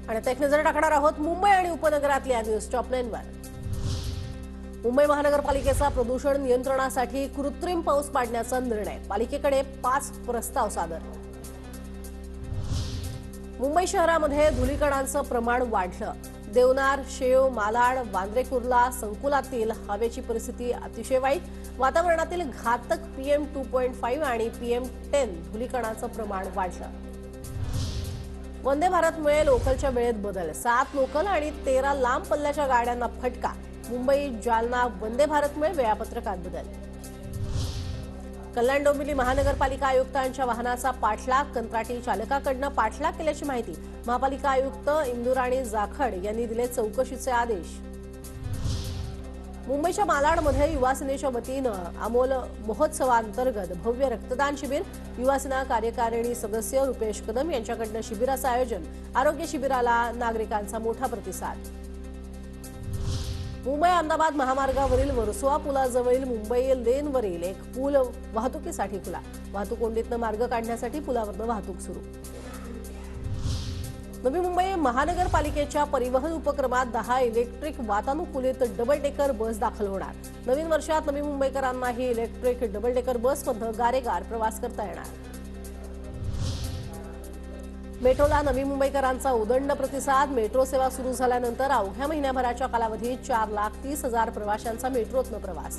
आणि आता एक नजर टाकणार आहोत मुंबई आणि उपनगरातल्या न्यूज टॉप 9 वर। मुंबई महानगरपालिकेचा प्रदूषण नियंत्रणासाठी कृत्रिम पाऊस पाडण्याचा निर्णय, पालिकेकडे 5 प्रस्ताव सादर। मुंबई शहरामध्ये धुलीकणांचं प्रमाण वाढलं, देवनार, शेव, मालाड, वांद्रे कुर्ला संकुलातील हवेची परिस्थिती अतिशय वाईट, वातावरणातील घातक PM 2.5 आणि PM 10 धुलीकणांचं प्रमाण वाढलं। वंदे भारतमुळे लोकलच्या वेळेत बदल, 7 लोकल आणि 13 लांब पल्ल्याच्या गाड्यांना फटका, मुंबई जालना वंदे भारतमुळे वेळापत्रकात बदल। कल्याण डोंबिवली महानगरपालिका आयुक्तांच्या वाहनाचा पाठलाग, कंत्राटी चालकाकडून पाठलाग केल्याची माहिती, महापालिका आयुक्त इंदुराणी जाखड यांनी दिले चौकशीचे आदेश। मुंबईच्या मालाडमध्ये युवासेनेच्या वतीनं अमोल महोत्सवांतर्गत भव्य रक्तदान शिबिर, युवासेना कार्यकारिणी सदस्य रुपेश कदम यांच्याकडून शिबिराचं आयोजन, आरोग्य शिबिराला नागरिकांचा मोठा प्रतिसाद। मुंबई अहमदाबाद महामार्गावरील वर्सोवा पुलाजवळील मुंबई लेनवरील एक पूल वाहतुकीसाठी खुला, वाहतूक कोंडीतनं मार्ग काढण्यासाठी पुलावरनं वाहतूक सुरू। नवी मुंबई महानगरपालिकेच्या परिवहन उपक्रमात 10 इलेक्ट्रिक वातानुकूलित डबल डेकर बस दाखल होणार। नवीन वर्षात नवी मुंबईकरांनाही इलेक्ट्रिक डबल डेकर बसमध्ये गारेगार प्रवास करता येणार। मेट्रोला नवी मुंबईकरांचा उदंड प्रतिसाद, मेट्रो सेवा सुरू झाल्यानंतर अवघ्या महिन्याभराच्या कालावधीत 4,30,000 प्रवाशांचा मेट्रोतनं प्रवास।